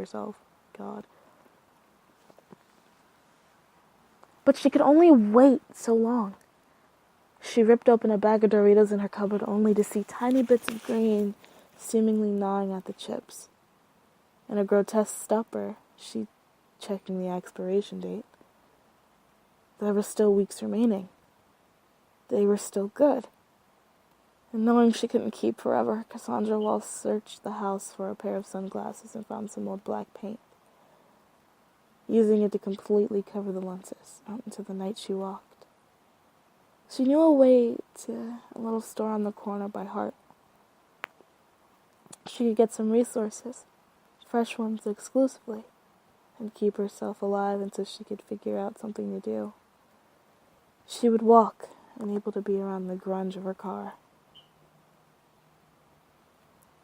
herself. God. But she could only wait so long. She ripped open a bag of Doritos in her cupboard only to see tiny bits of green seemingly gnawing at the chips. In a grotesque stupor, she checking the expiration date. There were still weeks remaining. They were still good. And knowing she couldn't keep forever, Cassandra Walsh searched the house for a pair of sunglasses and found some old black paint, using it to completely cover the lenses out into the night she walked. She knew a way to a little store on the corner by heart. She could get some resources, fresh ones exclusively, and keep herself alive until she could figure out something to do. She would walk, unable to be around the grunge of her car.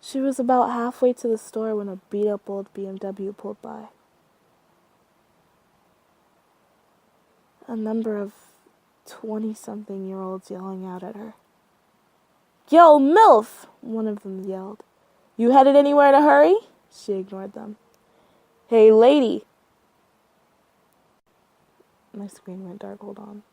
She was about halfway to the store when a beat-up old BMW pulled by. A number of 20-something-year-olds yelling out at her. "Yo, MILF!" one of them yelled. "You headed anywhere in a hurry?" She ignored them. "Hey, lady!" My screen went dark, hold on.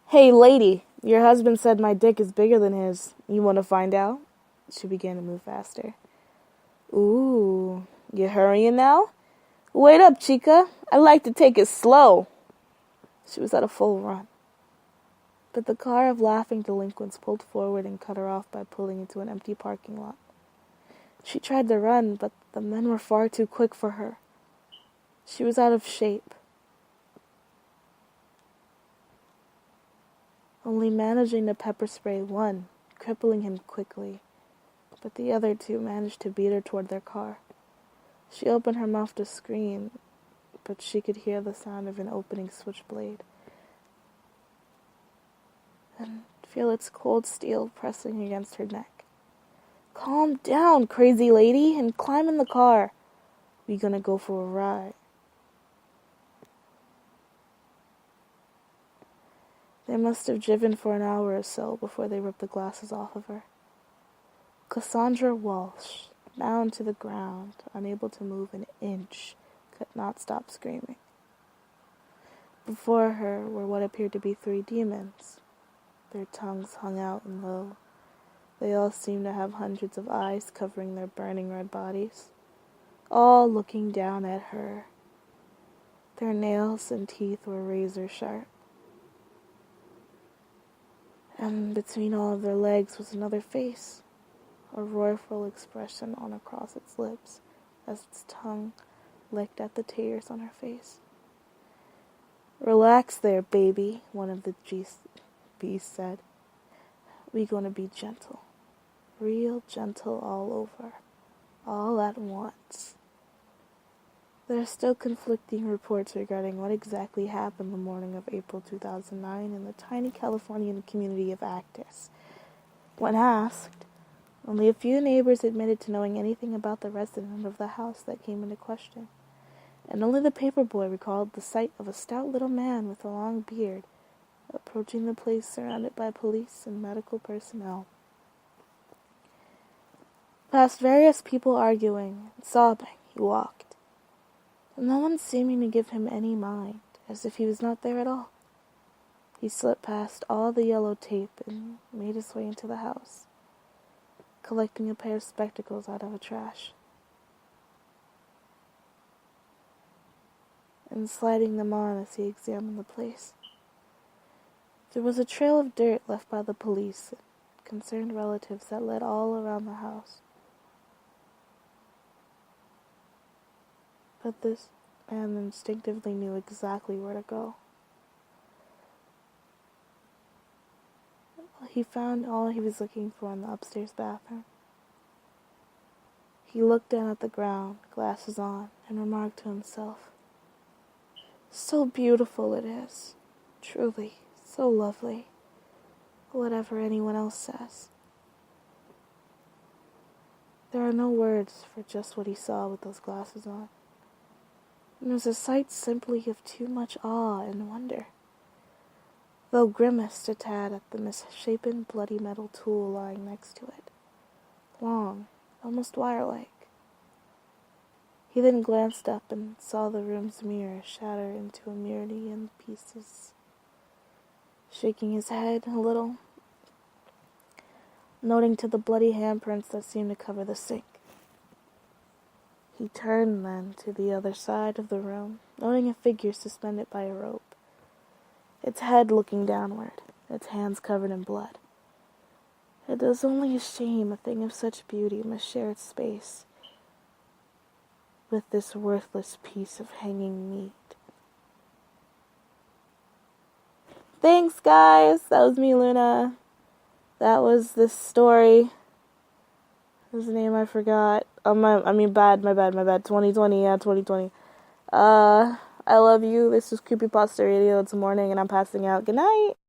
"Hey, lady, your husband said my dick is bigger than his. You want to find out?" She began to move faster. "Ooh, you hurrying now? Wait up, chica. I like to take it slow." She was at a full run. But the car of laughing delinquents pulled forward and cut her off by pulling into an empty parking lot. She tried to run, but the men were far too quick for her. She was out of shape. Only managing to pepper spray one, crippling him quickly, but the other two managed to beat her toward their car. She opened her mouth to scream, but she could hear the sound of an opening switchblade and feel its cold steel pressing against her neck. "Calm down, crazy lady, and climb in the car. We gonna go for a ride." They must have driven for an hour or so before they ripped the glasses off of her. Cassandra Walsh, bound to the ground, unable to move an inch, could not stop screaming. Before her were what appeared to be 3 demons. Their tongues hung out and low. They all seemed to have hundreds of eyes covering their burning red bodies, all looking down at her. Their nails and teeth were razor sharp. And between all of their legs was another face, a roarful expression on across its lips as its tongue licked at the tears on her face. "Relax there, baby," one of the beasts said. "We gonna be gentle. Real gentle all over. All at once." There are still conflicting reports regarding what exactly happened the morning of April 2009 in the tiny Californian community of Actis. When asked, only a few neighbors admitted to knowing anything about the resident of the house that came into question, and only the paperboy recalled the sight of a stout little man with a long beard approaching the place surrounded by police and medical personnel. Past various people arguing and sobbing, he walked, and no one seeming to give him any mind, as if he was not there at all. He slipped past all the yellow tape and made his way into the house, collecting a pair of spectacles out of a trash, and sliding them on as he examined the place. There was a trail of dirt left by the police and concerned relatives that led all around the house. But this man instinctively knew exactly where to go. He found all he was looking for in the upstairs bathroom. He looked down at the ground, glasses on, and remarked to himself, "So beautiful it is. Truly, so lovely. Whatever anyone else says." There are no words for just what he saw with those glasses on. It was a sight simply of too much awe and wonder. Though grimaced a tad at the misshapen, bloody metal tool lying next to it, almost wire-like. He then glanced up and saw the room's mirror shatter into a myriad pieces. Shaking his head a little, noting to the bloody handprints that seemed to cover the sink. He turned then to the other side of the room, noting a figure suspended by a rope, its head looking downward, its hands covered in blood. It was only a shame a thing of such beauty must share its space with this worthless piece of hanging meat. Thanks, guys. That was me, Luna. That was this story. His name I forgot. My bad. 2020, yeah, 2020. I love you. This is Creepypasta Radio. It's morning and I'm passing out. Good night.